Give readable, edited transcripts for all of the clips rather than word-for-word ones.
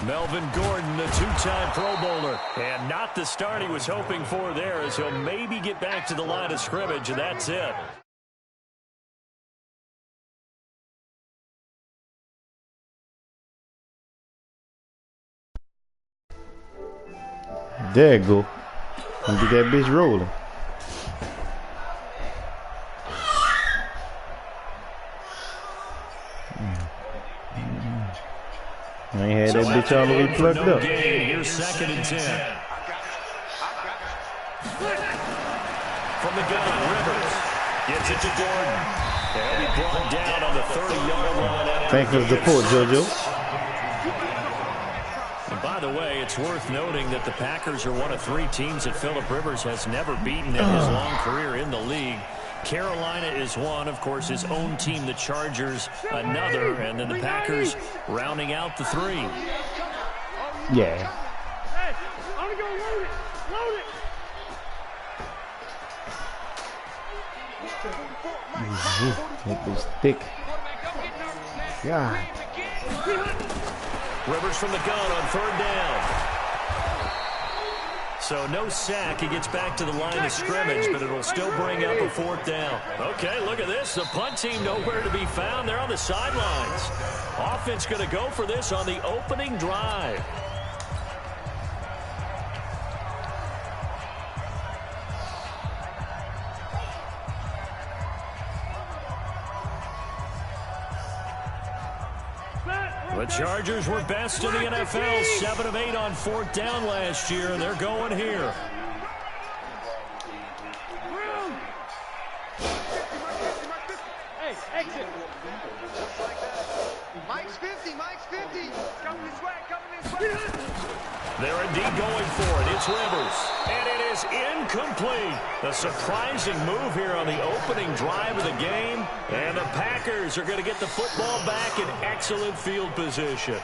Melvin Gordon, the two-time Pro Bowler. And not the start he was hoping for there, as he'll maybe get back to the line of scrimmage, and that's it. There you go. And get that bitch rolling. I ain't had that bitch all the way plugged up. Here's 2nd and 10. From the gun, Rivers gets it to Gordon. They'll be brought down on the 30-yard line. Thanks for the support, JoJo. And by the way, it's worth noting that the Packers are one of 3 teams that Phillip Rivers has never beaten in his long career in the league. Carolina is one, of course, his own team, the Chargers, another, and then the Packers rounding out the 3. Yeah. Hey, I'm gonna load it. That bitch thick. God. Rivers from the gun on 3rd down. So no sack. He gets back to the line of scrimmage, but it'll still bring up a 4th down. Okay, look at this. The punt team nowhere to be found. They're on the sidelines. Offense going to go for this on the opening drive. The Chargers were best in the NFL, 7 of 8 on 4th down last year, and they're going here. Hey, exit. Mike's 50. Coming this way. They're indeed going for it. It's Rivers, and it is incomplete. A surprising move here on the opening drive of the game, and the Packers are going to get the football back in excellent field position.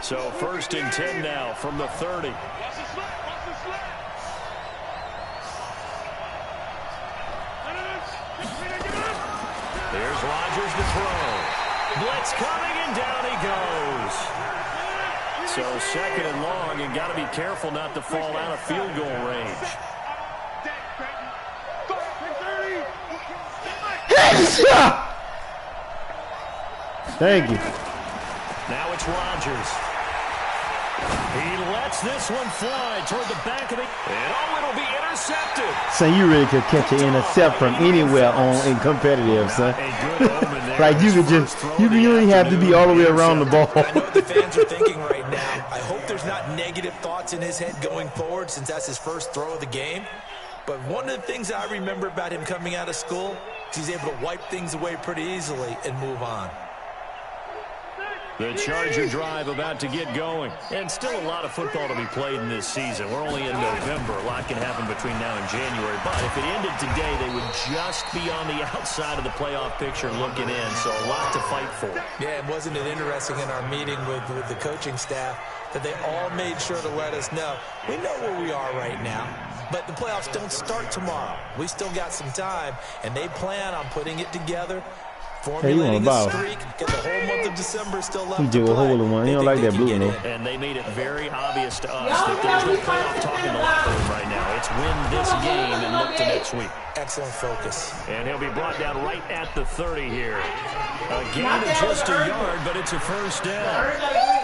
So 1st and 10 now from the 30. Here's Rodgers to throw. Blitz coming, and down he goes. So 2nd and long, and got to be careful not to fall out of field goal range. Headshot! Thank you. Now it's Rodgers. He lets this one fly toward the back of the... And it'll be intercepted. Son, you really could catch an intercept from anywhere in competitive, son. Like you could just, you really have to be all the way around the ball. I know what the fans are thinking right now. I hope there's not negative thoughts in his head going forward, since that's his first throw of the game. But one of the things I remember about him coming out of school is he's able to wipe things away pretty easily and move on. The Charger drive about to get going. And still a lot of football to be played in this season. We're only in November. A lot can happen between now and January. But if it ended today, they would just be on the outside of the playoff picture looking in. So a lot to fight for. Yeah, and wasn't it interesting in our meeting with the coaching staff that they all made sure to let us know, we know where we are right now, but the playoffs don't start tomorrow. We still got some time, and they plan on putting it together. Formulating a streak, get the whole month of December still left to play. He don't like that blue one, though. And they made it very obvious to us that there's no playoff talk in the locker room right now. It's win this game and look to next week. Excellent focus. And he'll be brought down right at the 30 here. A gain of just a yard, but it's a 1st down.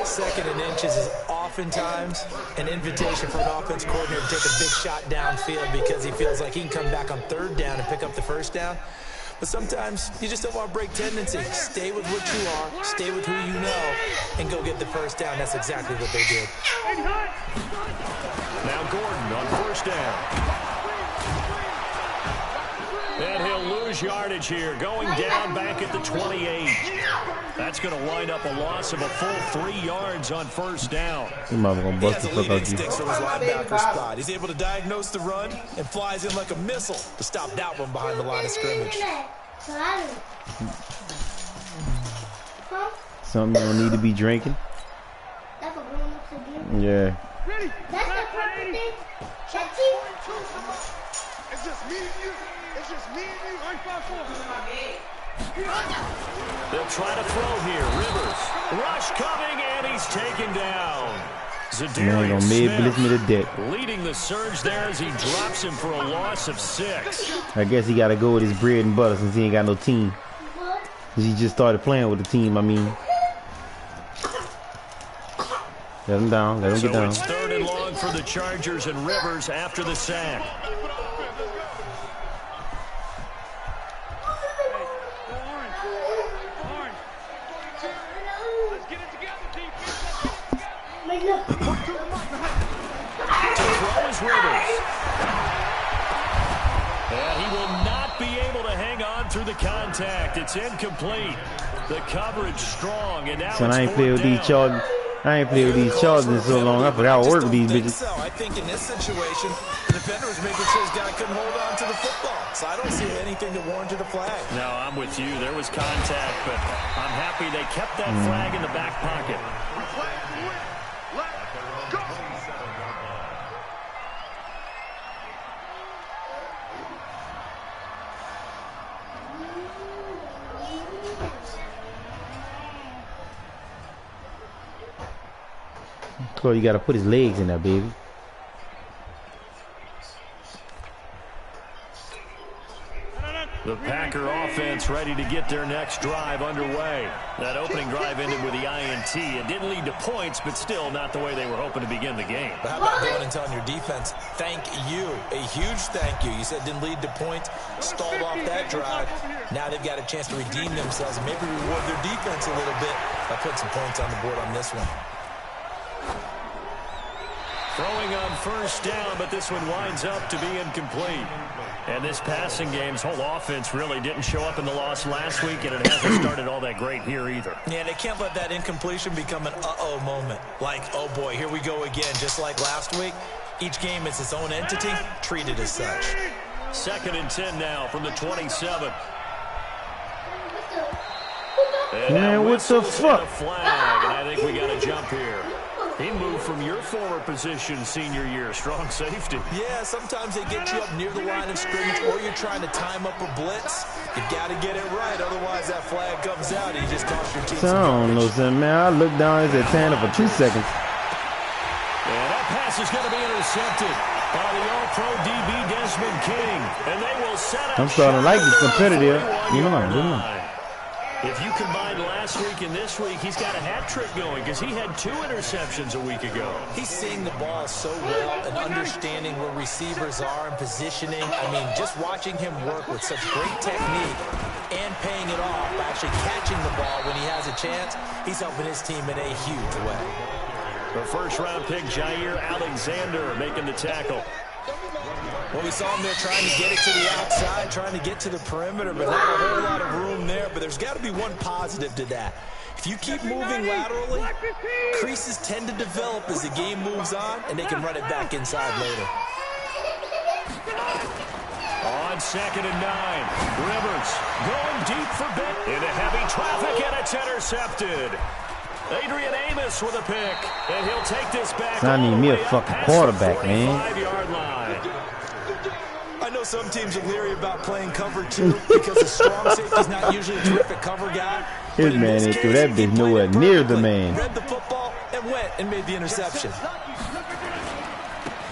2nd and inches is oftentimes an invitation for an offense coordinator to take a big shot downfield because he feels like he can come back on 3rd down and pick up the 1st down. But sometimes you just don't want to break tendency. Stay with what you are, stay with who you know, and go get the 1st down. That's exactly what they did. Now Gordon on 1st down. And he'll lose yardage here, going down back at the 28. That's going to wind up a loss of a full 3 yards on 1st down. He has elite instincts from his linebacker spot. He's able to diagnose the run and flies in like a missile to stop that one behind the line of scrimmage. Something you don't need to be drinking. Yeah. It's just me and you. It's just me and you. They'll try to throw here. Rivers. Rush coming, and he's taken down. Zadarius Smith leading the surge there as he drops him for a loss of 6. I guess he got to go with his bread and butter since he ain't got no team. Because he just started playing with the team, I mean. Let him down. Let him get down. It's 3rd and long for the Chargers and Rivers after the sack. Rivers. And he will not be able to hang on through the contact. It's incomplete. The coverage strong, and now so I ain't played with these Chargers. I ain't played with these Chargers in so long. I forgot how to work with these bitches. So. I think in this situation, the defender was making sure his guy couldn't hold on to the football. So I don't see anything to warrant a flag. No, I'm with you. There was contact, but I'm happy they kept that flag in the back pocket. So you got to put his legs in there, baby. The Packer offense ready to get their next drive underway. That opening drive ended with the INT. It didn't lead to points, but still not the way they were hoping to begin the game. But how about going and telling your defense, thank you, a huge thank you. You said didn't lead to points, stalled off that drive. Now they've got a chance to redeem themselves and maybe reward their defense a little bit by putting some points on the board on this one. Throwing on 1st down, but this one winds up to be incomplete. And this passing game's whole offense really didn't show up in the loss last week, and it hasn't started all that great here either. Yeah, they can't let that incompletion become an uh-oh moment. Like, oh boy, here we go again, just like last week. Each game is its own entity, treated as such. 2nd and 10 now from the 27. Man, what the fuck? Flag, and I think we got a jump here. He moved from your former position senior year, strong safety. Yeah, sometimes they get you up near the line of scrimmage, or you're trying to time up a blitz. You got to get it right, otherwise that flag comes out and you just cost your team some I don't know, son, man. I looked down at Tanner for 2 seconds. And that pass is going to be intercepted by the All-Pro DB Desmond King, and they will set up. I'm starting to like this competitive. You know. If you combine last week and this week, he's got a hat trick going because he had 2 interceptions a week ago. He's seeing the ball so well and understanding where receivers are and positioning. I mean, just watching him work with such great technique and paying it off by actually catching the ball when he has a chance, he's helping his team in a huge way. The 1st-round pick, Jair Alexander, making the tackle. Well, we saw him there trying to get it to the outside, trying to get to the perimeter, but not a whole lot of room there. But there's got to be one positive to that. If you keep moving laterally, creases tend to develop as the game moves on, and they can run it back inside later. On 2nd and 9, Rivers going deep for bit into heavy traffic, and it's intercepted. Adrian Amos with a pick, and he'll take this back. I need me a fucking quarterback, man. 5-yard line. I know some teams are leery about playing cover 2 because the strong safety's not usually a terrific cover guy. His man ain't threw that bitch nowhere near the man. Read the football and went and made the interception.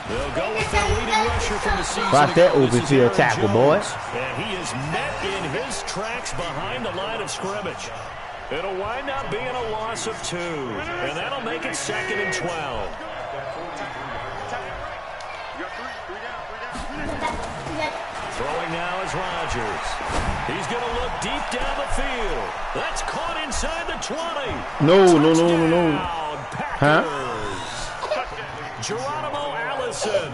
They'll go with their leading rusher from the season. Watch that open field tackle, boy. And he is met in his tracks behind the line of scrimmage. It'll wind up being a loss of 2, and that'll make it 2nd and 12. Throwing now is Rodgers. He's going to look deep down the field. That's caught inside the 20. No. Huh? Geronimo Allison,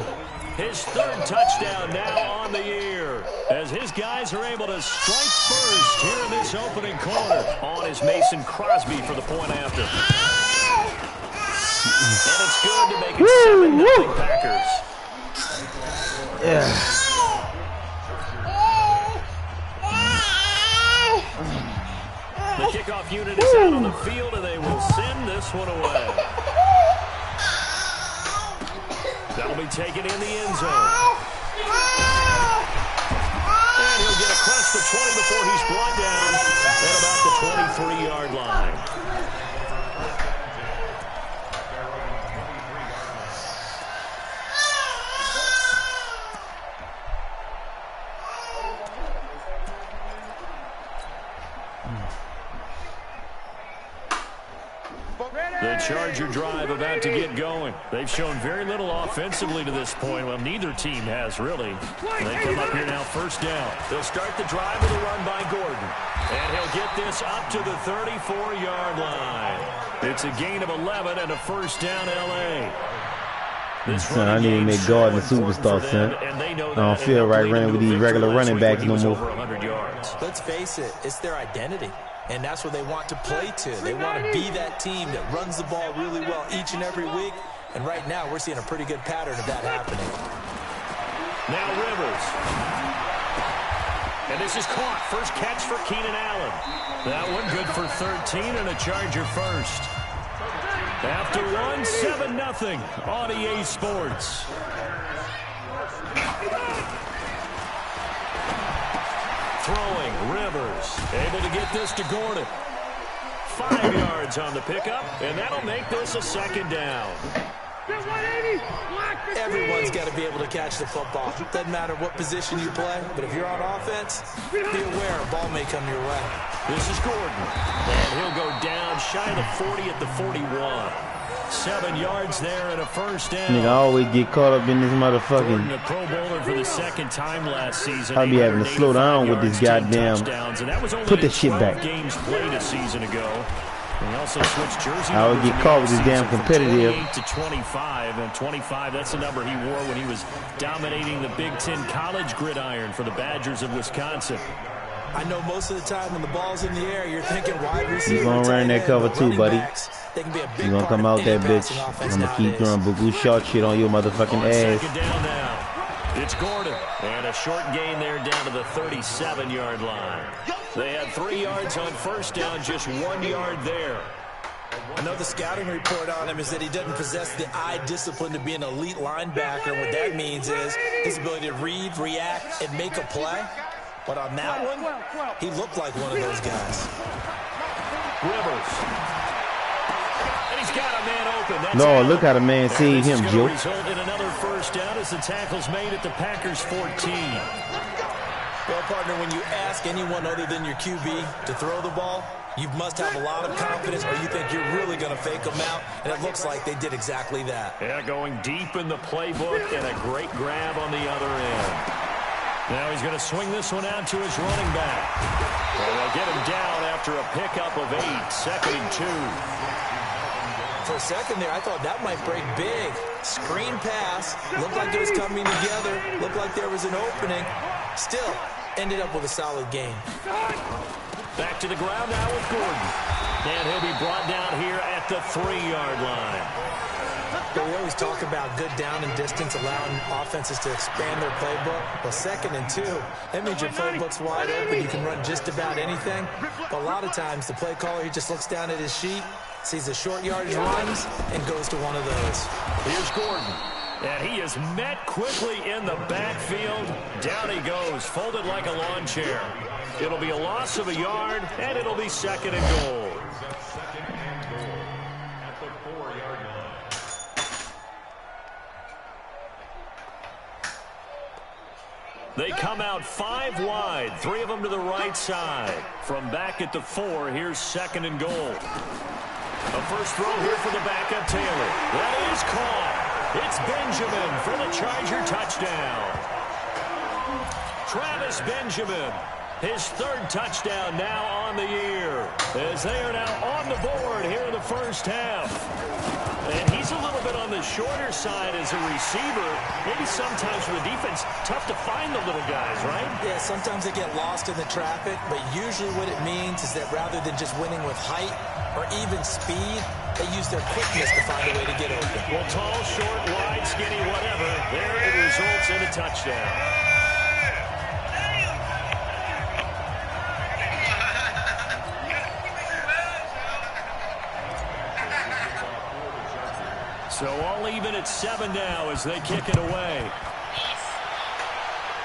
his 3rd touchdown now on the year, as his guys are able to strike first here in this opening quarter. On is Mason Crosby for the point after. And it's good to make it 7-0 Packers. Yeah. The kickoff unit is out on the field, and they will send this one away. That'll be taken in the end zone. And to get across the 20 before he's brought down at about the 23-yard line. The Charger drive about to get going. They've shown very little offensively to this point. Well, neither team has, really. They come up here now, first down. They'll start the drive with a run by Gordon. And he'll get this up to the 34-yard line. It's a gain of 11 and a first down, L.A. Son, I need to make Gordon a superstar, son. I don't feel right running with these regular running backs no more. Let's face it, it's their identity. And that's what they want to play to. They want to be that team that runs the ball really well each and every week. And right now, we're seeing a pretty good pattern of that happening. Now Rivers. And this is caught. First catch for Keenan Allen. That one good for 13 and a Charger first. After one, 7-0 on EA Sports. Throwing, Rivers, able to get this to Gordon. 5 yards on the pickup, and that'll make this a second down. Everyone's got to be able to catch the football. Doesn't matter what position you play, but if you're on offense, be aware a ball may come your way. This is Gordon, and he'll go down shy of the 40 at the 41. 7 yards there and a first down. Nigga, I always get caught up in this motherfucking. Gordon, a Pro Bowler for the second time last season. I'll be having to slow down with this goddamn. Put the shit back. Games played a season ago. He also switched jersey. I would get caught with this damn competitive. To 25, and 25, that's the number he wore when he was dominating the Big Ten college gridiron for the Badgers of Wisconsin. I know most of the time when the ball's in the air, you're thinking wide receiver. He's going to run that cover too, buddy. He's going to come out that bitch. I'm going to keep throwing boo-boo short shit on your motherfucking ass. Second down now. It's Gordon. And a short gain there down to the 37-yard line. They had 3 yards on first down, just 1 yard there. I know the scouting report on him is that he doesn't possess the eye discipline to be an elite linebacker. And what that means is his ability to read, react, and make a play. But on that one, he looked like one of those guys. Rivers. And he's got a man open. That's no, look how the man saved him, Joe. Result in another first down as the tackle's made at the Packers 14. Well, partner, when you ask anyone other than your QB to throw the ball, you must have a lot of confidence or you think you're really going to fake them out, and it looks like they did exactly that. Yeah, going deep in the playbook and a great grab on the other end. Now he's going to swing this one out to his running back. And they'll get him down after a pickup of 8, 2nd and 2. For a second there, I thought that might break big. Screen pass. Looked like it was coming together. Looked like there was an opening. Still, ended up with a solid gain. Back to the ground now with Gordon. And he'll be brought down here at the 3-yard line. But we always talk about good down and distance, allowing offenses to expand their playbook. Well, 2nd and 2, that means your playbook's wide open. You can run just about anything. But a lot of times, the play caller, he just looks down at his sheet, sees the short yardage runs, and goes to one of those. Here's Gordon. And he is met quickly in the backfield. Down he goes, folded like a lawn chair. It'll be a loss of a yard, and it'll be 2nd and goal. They come out 5 wide, 3 of them to the right side. From back at the 4, here's 2nd and goal. A first throw here for the backup Taylor. That is caught. It's Benjamin for the Charger touchdown. Travis Benjamin, his 3rd touchdown now on the year, as they are now on the board here in the first half. And he's a little bit on the shorter side as a receiver. Maybe sometimes for the defense, tough to find the little guys, right? Yeah, sometimes they get lost in the traffic, but usually what it means is that rather than just winning with height or even speed, they use their quickness to find a way to get open. Well, tall, short, wide, skinny, whatever, there it results in a touchdown. So all even at 7 now as they kick it away. Yes.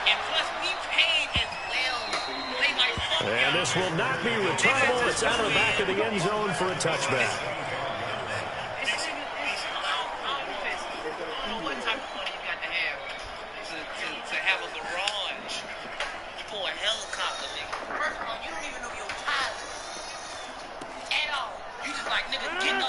And plus, we paid as well And this will not be returnable. It's out of the back of the end zone for a touchback.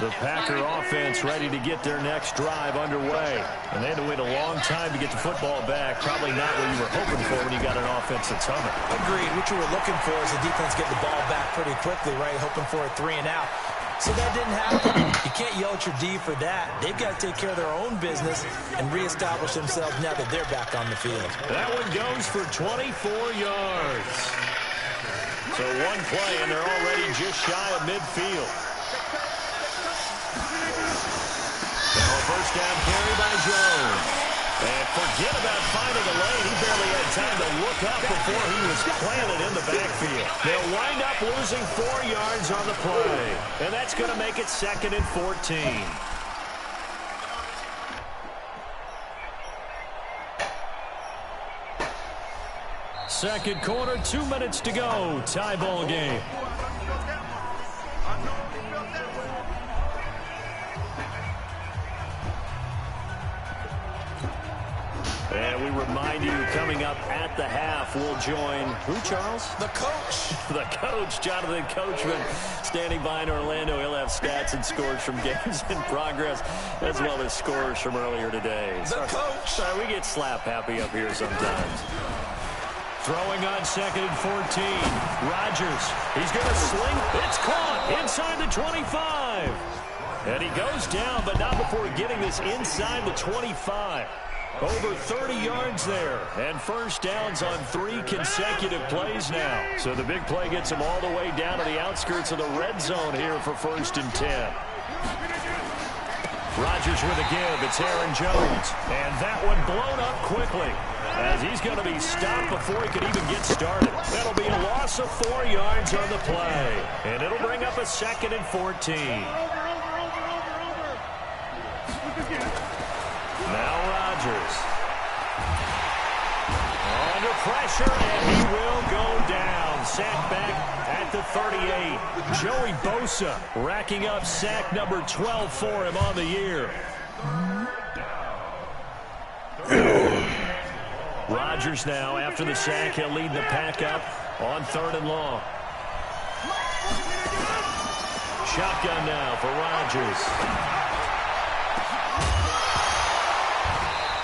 The Packer offense ready to get their next drive underway. And they had to wait a long time to get the football back. Probably not what you were hoping for when you got an offense that's humming. Agreed. What you were looking for is the defense getting the ball back pretty quickly, right? Hoping for a 3-and-out. So that didn't happen. You can't yell at your D for that. They've got to take care of their own business and reestablish themselves now that they're back on the field. That one goes for 24 yards. So one play, and they're already just shy of midfield. Now a first down carry by Jones. And forget about finding a lane. He barely had time to look up before he was planted in the backfield. They'll wind up losing 4 yards on the play. And that's going to make it 2nd and 14. Second quarter, 2 minutes to go. Tie ball game. And we remind you, coming up at the half, we'll join who, Charles? The coach. The coach, Jonathan Coachman, standing by in Orlando. He'll have stats and scores from games in progress, as well as scores from earlier today. The coach. Sorry, we get slap happy up here sometimes. Throwing on 2nd and 14. Rodgers, he's going to sling. It's caught inside the 25. And he goes down, but not before getting this inside the 25. Over 30 yards there, and first downs on 3 consecutive plays now. So the big play gets him all the way down to the outskirts of the red zone here for 1st and 10. Rodgers with a give. It's Aaron Jones. And that one blown up quickly, as he's going to be stopped before he could even get started. That'll be a loss of 4 yards on the play, and it'll bring up a 2nd and 14. Now Rodgers. Under pressure, and he will go down. Sack back at the 38. Joey Bosa racking up sack number 12 for him on the year. Rodgers now, after the sack, he'll lead the pack up on 3rd and long. Shotgun now for Rodgers.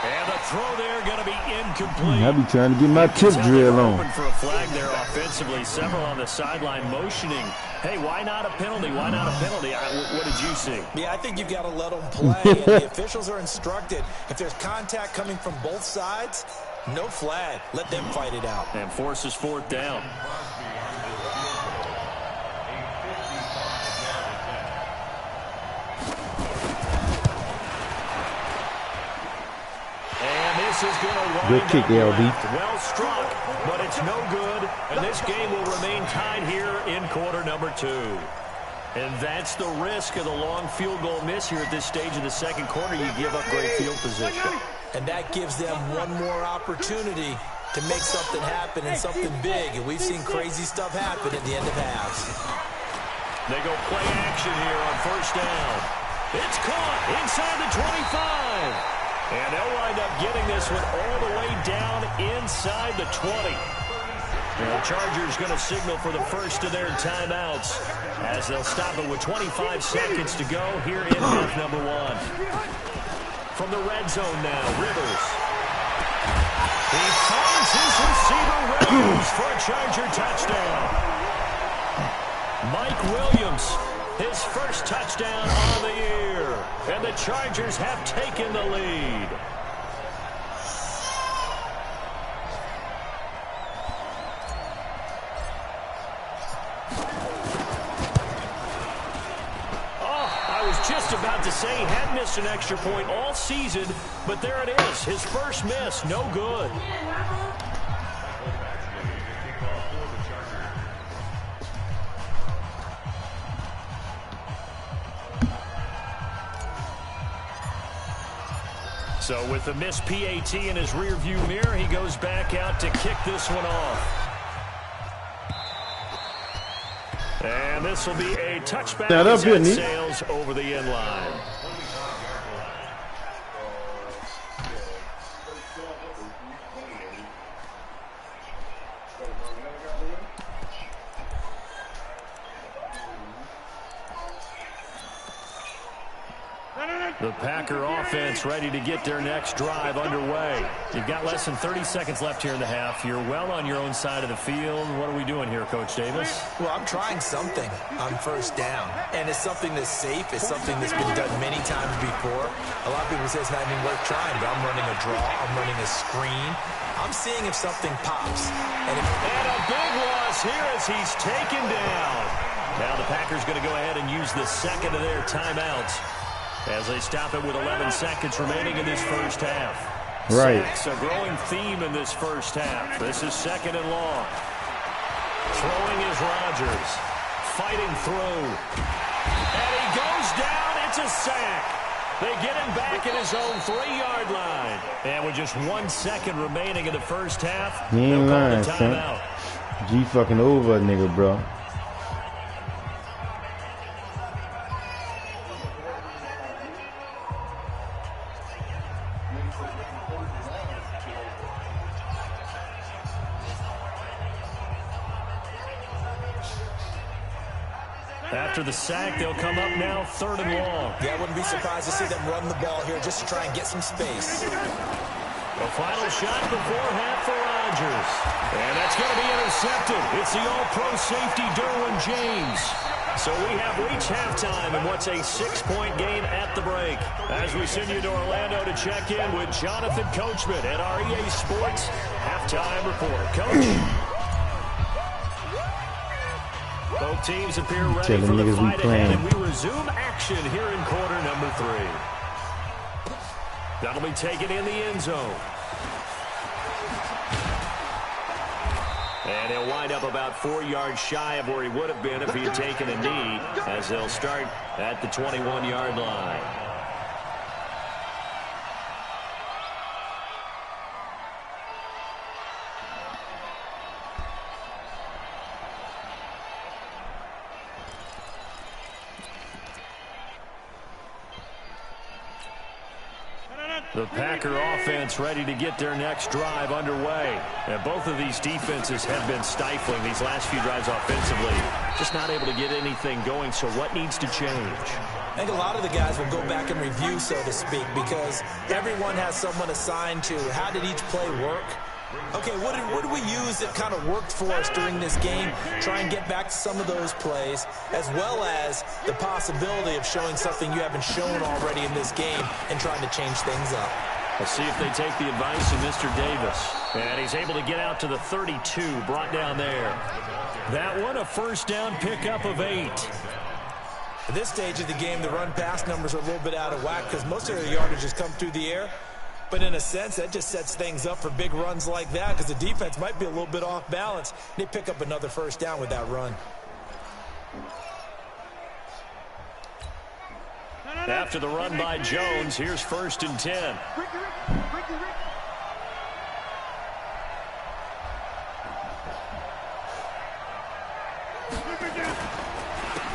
And the throw there going to be incomplete. I'll be trying to get my tip drill on. For a flag there offensively. Several on the sideline motioning. Hey, why not a penalty? Why not a penalty? What did you see? Yeah, I think you've got to let them play. And the officials are instructed, if there's contact coming from both sides, no flag. Let them fight it out. And forces 4th down. This is going to wind good kick, LB. Well struck, but it's no good. And this game will remain tied here in quarter number 2. And that's the risk of the long field goal miss here at this stage of the second quarter. You give up great field position. And that gives them one more opportunity to make something happen and something big. And we've seen crazy stuff happen at the end of halves. They go play action here on 1st down. It's caught inside the 25. And they'll wind up getting this one all the way down inside the 20. And the Chargers going to signal for the first of their timeouts, as they'll stop it with 25 seconds to go here in half number 1. From the red zone now, Rivers. He finds his receiver Williams for a Charger touchdown. Mike Williams, his first touchdown on the year. And the Chargers have taken the lead. Just about to say he had missed an extra point all season, but there it is. His first miss, no good. So with the missed PAT in his rearview mirror, he goes back out to kick this one off. And this will be a touchback Now, as that'll be it neat. sails over the end line. The Packer offense ready to get their next drive underway. You've got less than 30 seconds left here in the half. You're well on your own side of the field. What are we doing here, Coach Davis? Well, I'm trying something on first down, and it's something that's safe. It's something that's been done many times before. A lot of people say it's not even worth trying, but I'm running a draw. I'm running a screen. I'm seeing if something pops. And a big loss here as he's taken down. Now the Packers going to go ahead and use the second of their timeouts as they stop it with 11 seconds remaining in this first half. Right. Sacks, a growing theme in this first half. This is second and long. Throwing is Rodgers. Fighting through. And he goes down. It's a sack. They get him back at his own 3-yard line. And with just 1 second remaining in the first half, he ain't lying, son. G fucking over a nigga, bro. After the sack, they'll come up now 3rd and long. Yeah, I wouldn't be surprised to see them run the ball here just to try and get some space. The final shot before half for Rodgers. And that's going to be intercepted. It's the all-pro safety, Derwin James. So we have reached halftime in what's a 6-point game at the break. As we send you to Orlando to check in with Jonathan Coachman at our EA Sports Halftime Report. Coach? Both teams appear ready for the fight ahead, and we resume action here in quarter number 3. That'll be taken in the end zone. And he'll wind up about 4 yards shy of where he would have been if he had taken a knee, as they'll start at the 21-yard line. The Packer offense ready to get their next drive underway. And both of these defenses have been stifling these last few drives offensively. Just not able to get anything going, so what needs to change? I think a lot of the guys will go back and review, so to speak, because everyone has someone assigned to how did each play work. Okay, what did we use that kind of worked for us during this game? Try and get back to some of those plays, as well as the possibility of showing something you haven't shown already in this game and trying to change things up. Let's see if they take the advice of Mr. Davis. And he's able to get out to the 32, brought down there. That one, a first down pickup of 8. At this stage of the game, the run-pass numbers are a little bit out of whack because most of their yardage has come through the air. But in a sense, that just sets things up for big runs like that because the defense might be a little bit off balance. They pick up another first down with that run. After the run by Jones, here's 1st and 10.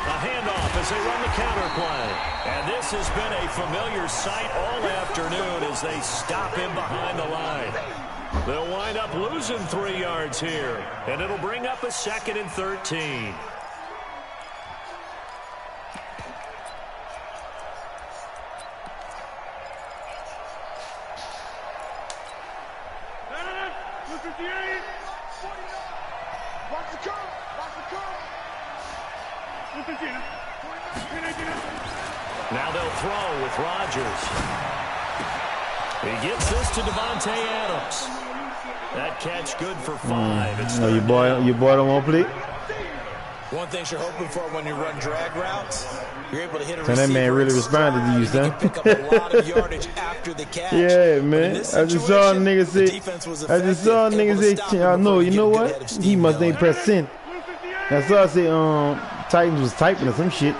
A handoff as they run the counter play. And this has been a familiar sight all afternoon as they stop him behind the line. They'll wind up losing 3 yards here. And it'll bring up a 2nd and 13. Now they'll throw with Rodgers. He gets this to Devontae Adams. That catch good for 5. It's you boy don't want to play? One thing you're hoping for when you run drag routes, you're able to hit a receiver. So that man really responded to you, son. Pick up a lot of yardage after the catch. Yeah, man. I just saw a nigga say, I know, you know what? He must ain't press send. I saw I say, Titans was typing or some shit.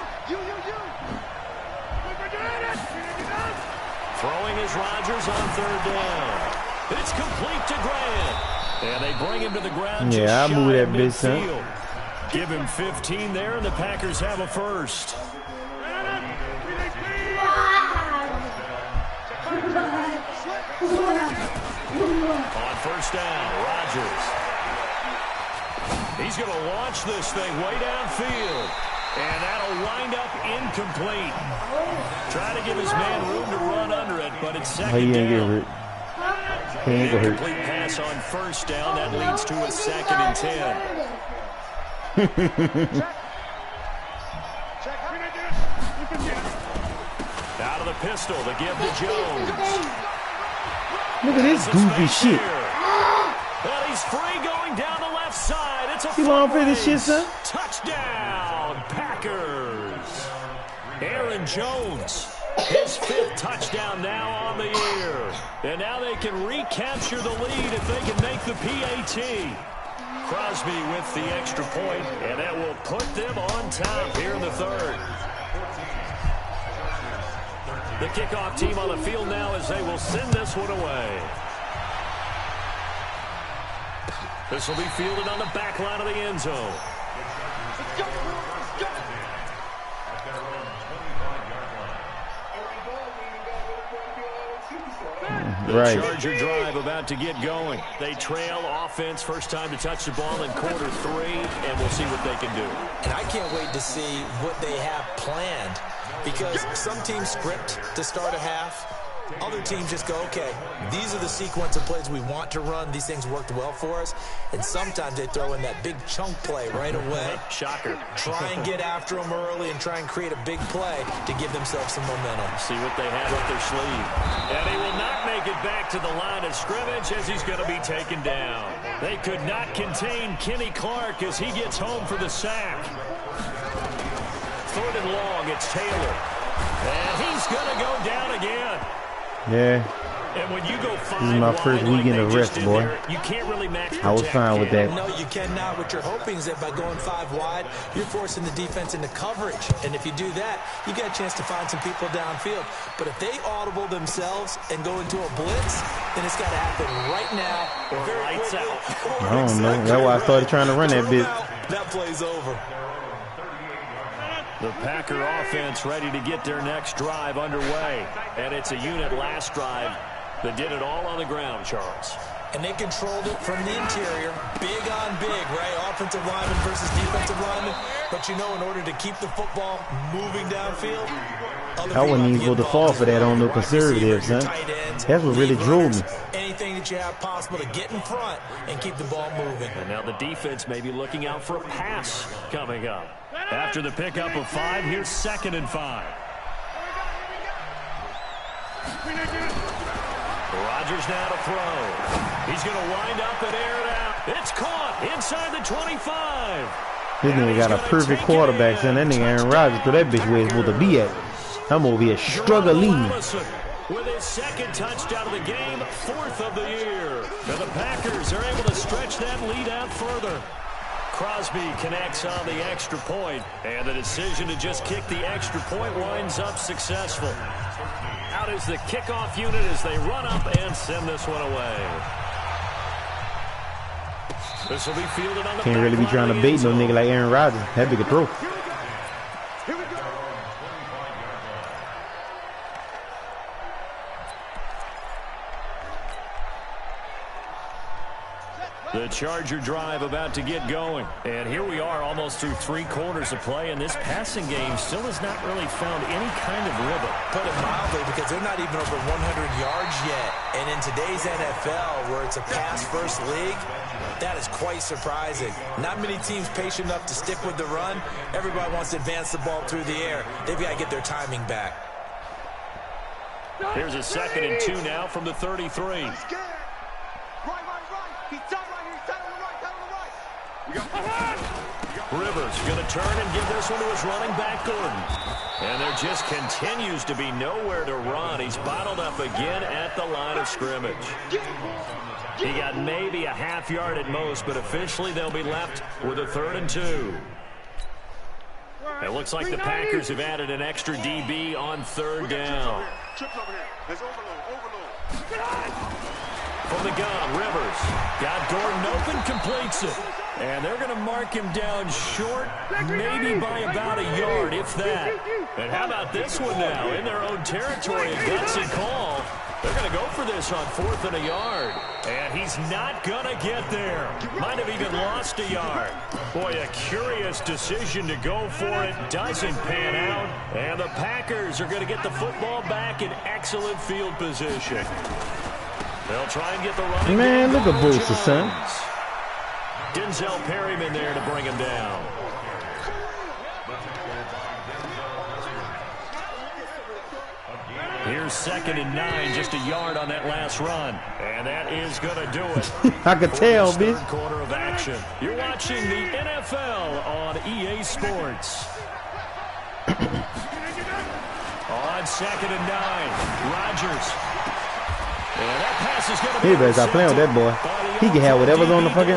Throwing is Rodgers on 3rd down. It's complete to Grant. And they bring him to the ground. Yeah, I move that bitch, son. Give him 15 there, and the Packers have a first. On first down, Rodgers. He's going to launch this thing way downfield. And that'll wind up incomplete. Try to give his man room to run under it, but it's second down. Incomplete pass on first down. That leads to a 2nd and 10. Out of the pistol to give to Jones. Look at this goofy shit. Well, he's free going down the left side. It's a you want to play this shit, son? Touchdown, Packers. Aaron Jones, his 5th touchdown now on the year. And now they can recapture the lead if they can make the PAT. Crosby with the extra point, and that will put them on top here in the 3rd. The kickoff team on the field now as they will send this one away. This will be fielded on the back line of the end zone. The Charger drive about to get going. They trail offense, first time to touch the ball in quarter 3, and we'll see what they can do. And I can't wait to see what they have planned, because some teams script to start a half. Other teams just go, okay, these are the sequence of plays we want to run. These things worked well for us. And sometimes they throw in that big chunk play right away. Shocker. Try and get after them early and try and create a big play to give themselves some momentum. See what they have up their sleeve. And he will not make it back to the line of scrimmage as he's going to be taken down. They could not contain Kenny Clark as he gets home for the sack. 3rd and long, it's Taylor. And he's going to go down again. Yeah. And when you go 5 this is my first weekend of rest, boy. You can't really max I was fine with that. No, you cannot. What you're hoping is that by going 5 wide, you're forcing the defense into coverage. And if you do that, you get a chance to find some people downfield. But if they audible themselves and go into a blitz, then it's got to happen right now. Or lights out. I don't know. That's why I started trying to run that bit. That play's over. The Packer offense ready to get their next drive underway. And it's a unit last drive that did it all on the ground, Charles. And they controlled it from the interior. Big on big, right? Offensive lineman versus defensive lineman. But you know, in order to keep the football moving downfield, I wouldn't even go to fall for that on no conservative, son. That's what really drove me. Anything that you have possible to get in front and keep the ball moving. And now the defense may be looking out for a pass coming up. After the pickup of 5, here's 2nd and 5. Rodgers now to throw. He's going to wind up and air it out. It's caught inside the 25. This nigga got a perfect quarterback, son. That nigga Aaron Rodgers, threw that bitch where he's supposed to be at. I'm over here struggling. With his 2nd touchdown of the game, 4th of the year. And the Packers are able to stretch that lead out further. Crosby connects on the extra point, and the decision to just kick the extra point winds up successful. Out is the kickoff unit as they run up and send this one away. This will be fielded on the can't really be trying to bait no nigga like Aaron Rodgers. That big a throw. The Charger drive about to get going. And here we are almost through 3 quarters of play, and this passing game still has not really found any kind of rhythm. Put it mildly, because they're not even over 100 yards yet. And in today's NFL, where it's a pass-first league, that is quite surprising. Not many teams patient enough to stick with the run. Everybody wants to advance the ball through the air. They've got to get their timing back. Here's a 2nd and 2 now from the 33. Rivers going to turn and give this one to his running back, Gordon. And there just continues to be nowhere to run. He's bottled up again at the line of scrimmage. He got maybe a half yard at most, but officially they'll be left with a 3rd and 2. It looks like the Packers have added an extra DB on 3rd down. From the gun, Rivers got Gordon open, completes it. And they're going to mark him down short, maybe by about a yard, if that. And how about this one now? In their own territory, a gutsy call. They're going to go for this on 4th and a yard. And he's not going to get there. Might have even lost a yard. Boy, a curious decision to go for it. Doesn't pan out. And the Packers are going to get the football back in excellent field position. They'll try and get the running. Man, look at Booster, son. Denzel Perryman there to bring him down. Here's 2nd and 9, just a yard on that last run. And that is going to do it. I could tell, bitch. Third quarter of action. You're watching the NFL on EA Sports. On 2nd and 9, Rodgers. And that pass is going to be he better stop playing with that boy. He can have whatever's on the fucking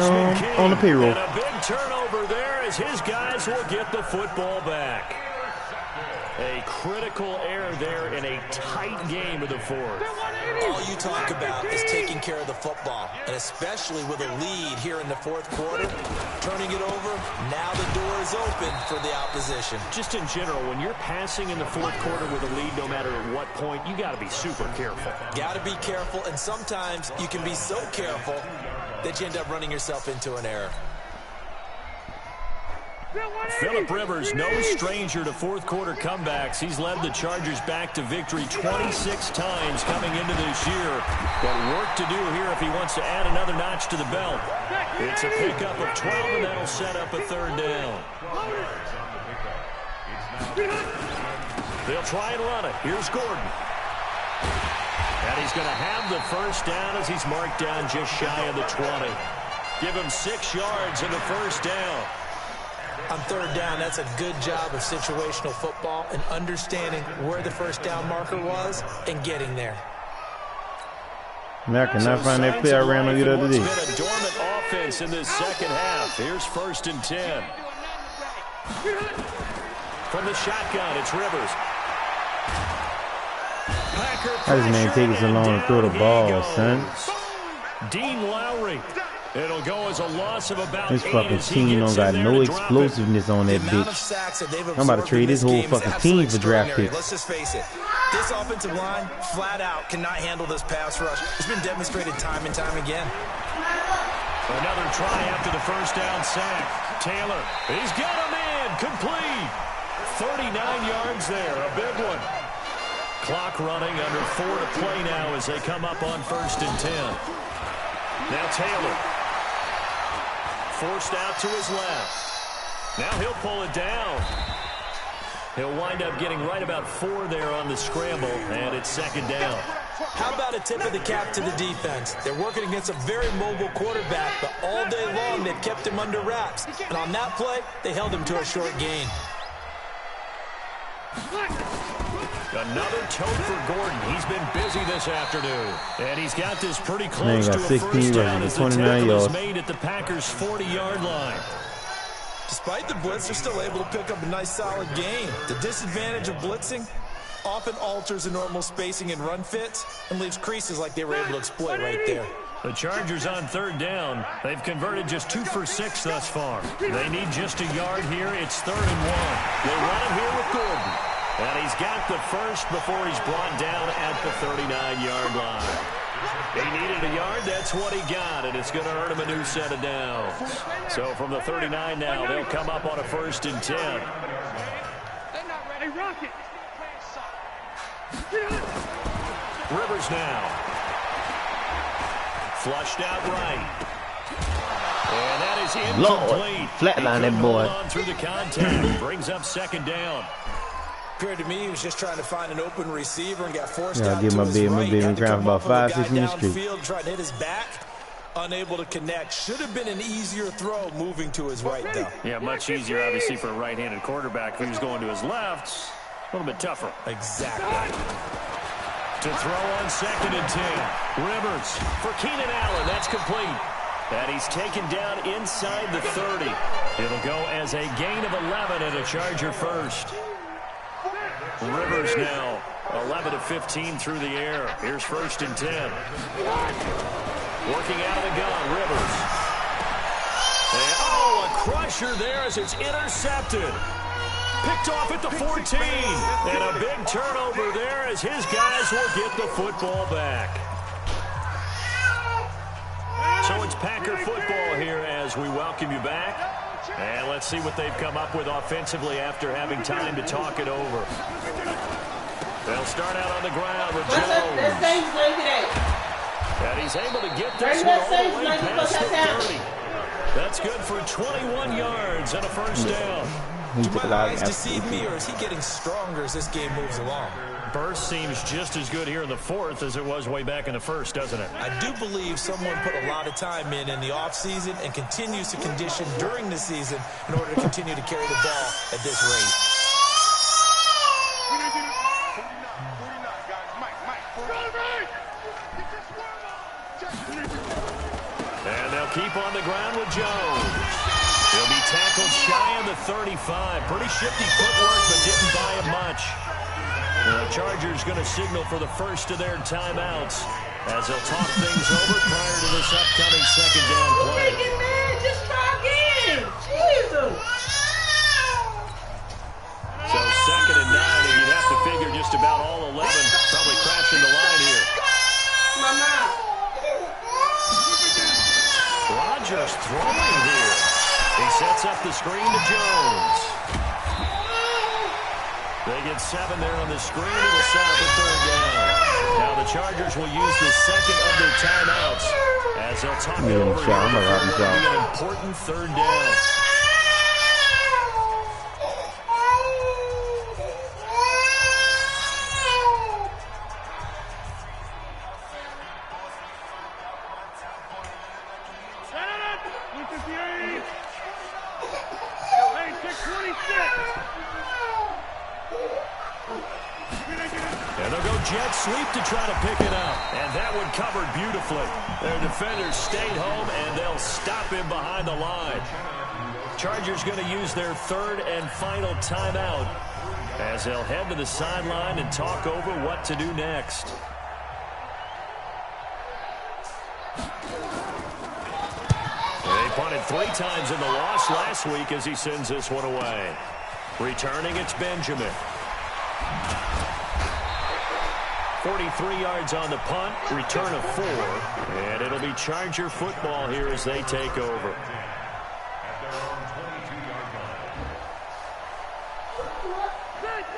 on the payroll. And a big turnover there as his guys will get the football back. A critical error there in a tight game of the 4th. All you talk about is taking care of the football, and especially with a lead here in the 4th quarter, turning it over, now the door is open for the opposition. Just in general, when you're passing in the 4th quarter with a lead, no matter at what point, you got to be super careful. Got to be careful, and sometimes you can be so careful that you end up running yourself into an error. Phillip Rivers, no stranger to 4th quarter comebacks. He's led the Chargers back to victory 26 times coming into this year. But work to do here if he wants to add another notch to the belt. It's a pickup of 12, and that'll set up a 3rd down. They'll try and run it. Here's Gordon. And he's going to have the 1st down as he's marked down just shy of the 20. Give him 6 yards in the 1st down. On 3rd down, that's a good job of situational football and understanding where the 1st down marker was and getting there. Man, I cannot find that play I ran on you the other day. It's been a dormant offense in this 2nd half. Here's 1st and 10. From the shotgun, it's Rivers. How does man take it so long to throw the ball, son? Dean Lowry. It'll go as a loss of about this fucking team don't got no explosiveness on that bitch. I'm about to trade this whole fucking team for draft picks. Let's just face it. This offensive line, flat out, cannot handle this pass rush. It's been demonstrated time and time again. Another try after the 1st down sack. Taylor, he's got a man, complete. 39 yards there, a big one. Clock running, under 4 to play now as they come up on 1st and 10. Now Taylor. Forced out to his left. Now he'll pull it down. He'll wind up getting right about 4 there on the scramble, and it's 2nd down. How about a tip of the cap to the defense? They're working against a very mobile quarterback, but all day long they've kept him under wraps. And on that play, they held him to a short gain. Another tote for Gordon. He's been busy this afternoon. And he's got this pretty close to a 1st down as the tackle is made at the Packers' 40-yard line. Despite the blitz, they're still able to pick up a nice, solid gain. The disadvantage of blitzing often alters the normal spacing and run fits and leaves creases like they were able to exploit right there. The Chargers on 3rd down. They've converted just 2 for 6 thus far. They need just a yard here. It's 3rd and 1. They run it here with Gordon. And he's got the 1st before he's brought down at the 39-yard line. He needed a yard. That's what he got, and it's going to earn him a new set of downs. So from the 39 now, they'll come up on a 1st and 10. Hey, Rocket. Rivers now. Flushed out right. And that is incomplete. Lord, flatline that boy. On through the contact. Brings up 2nd down. Appeared to me he was just trying to find an open receiver and got forced out give to my his baby, right. my baby trying for about 5-6 minutes straight. Trying to hit his back, unable to connect. Should have been an easier throw moving to his right, though. Yeah, much easier, obviously, for a right-handed quarterback. If he was going to his left, a little bit tougher. Exactly. To throw on 2nd and 10. Rivers for Keenan Allen. That's complete. And he's taken down inside the 30. It'll go as a gain of 11 and a Charger 1st. Rivers now 11 of 15 through the air. Here's 1st and 10. Working out of the gun, Rivers. And, Oh, a crusher there as it's intercepted. Picked off at the 14. And a big turnover there as his guys will get the football back. So it's Packer football here as we welcome you back. And let's see what they've come up with offensively after having time to talk it over. They'll start out on the ground with Jones. And he's able to get this one all the way past the 30. That's good for 21 yards and a first down. Do my eyes deceive me, or is he getting stronger as this game moves along? Burst seems just as good here in the fourth as it was way back in the first, doesn't it? I do believe someone put a lot of time in the offseason and continues to condition during the season in order to continue to carry the ball at this rate. And they'll keep on the ground with Jones. He'll be tackled shy of the 35. Pretty shifty footwork, but didn't buy him much. The Chargers going to signal for the first of their timeouts as they'll talk things over prior to this upcoming second down play. Just try again. Jesus. So 2nd and 9, and you'd have to figure just about all 11 probably crashing the line here. Rodgers throwing here. He sets up the screen to Jones. They get 7 there on the screen. It'll set up a third down. Now the Chargers will use the second of their timeouts as they'll talk it over. It'll be an important third down. And they'll go jet sweep to try to pick it up. And that one covered beautifully. Their defenders stayed home, and they'll stop him behind the line. Chargers going to use their third and final timeout as they'll head to the sideline and talk over what to do next. They punted 3 times in the loss last week as he sends this one away. Returning, it's Benjamin. 43 yards on the punt, return of 4. And it'll be Charger football here as they take over.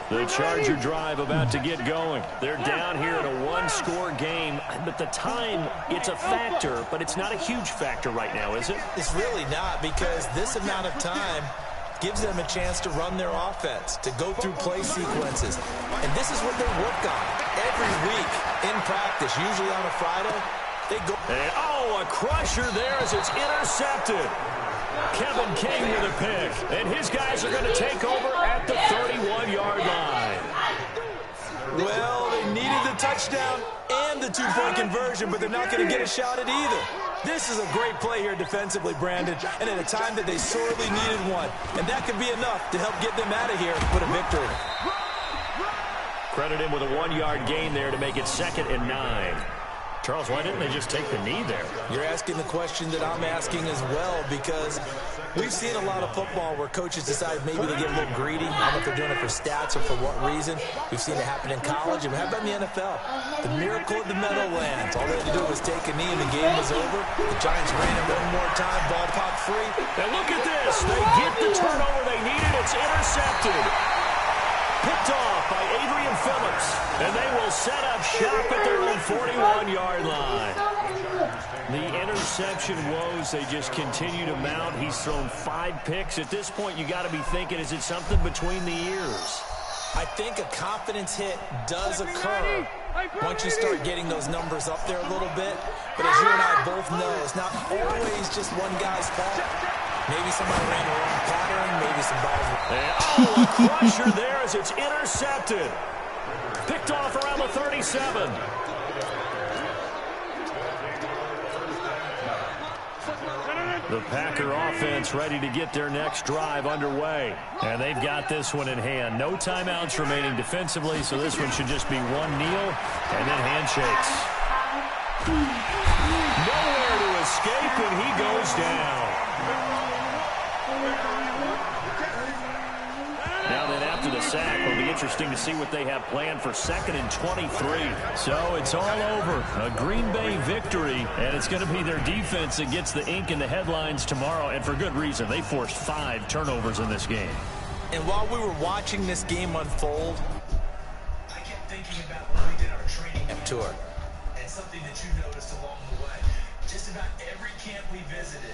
The Charger drive about to get going. They're down here in a 1-score game, but the time, it's a factor, but it's not a huge factor right now, is it? It's really not, because this amount of time gives them a chance to run their offense, to go through play sequences. And this is what they work on every week in practice, usually on a Friday. They go. And, oh, a crusher there as it's intercepted. Kevin King with a pick. And his guys are going to take over at the 31-yard line. Well, they needed the touchdown and the 2-point conversion, but they're not going to get a shot at either. This is a great play here defensively, Brandon, and at a time that they sorely needed one. And that could be enough to help get them out of here with a victory. Credit him with a 1-yard gain there to make it 2nd and 9. Charles, why didn't they just take the knee there? You're asking the question that I'm asking as well, because we've seen a lot of football where coaches decide maybe they get a little greedy. I don't know if they're doing it for stats or for what reason. We've seen it happen in college, and how about in the NFL? The miracle of the Meadowlands. All they had to do was take a knee, and the game was over. The Giants ran it one more time, ball popped free. And look at this. They get the turnover they needed. It's intercepted. Picked off by Adrian Phillips. And they will set up shop at their own 41-yard line. The interception woes, they just continue to mount. He's thrown 5 picks. At this point, you got to be thinking, is it something between the ears? I think a confidence hit does occur once you start getting those numbers up there a little bit. But as you and I both know, it's not always just one guy's fault. Maybe somebody ran the wrong pattern. Maybe some balls. Oh, a crusher there as it's intercepted. Picked off around the 37. The Packer offense ready to get their next drive underway. And they've got this one in hand. No timeouts remaining defensively, so this one should just be one kneel and then handshakes. Nowhere to escape, and he goes down. sack. It'll be interesting to see what they have planned for 2nd and 23. So it's all over. A Green Bay victory, and it's going to be their defense that gets the ink in the headlines tomorrow, and for good reason. They forced 5 turnovers in this game. And while we were watching this game unfold, I kept thinking about when we did our training tour. and something that you noticed along the way. Just about every camp we visited,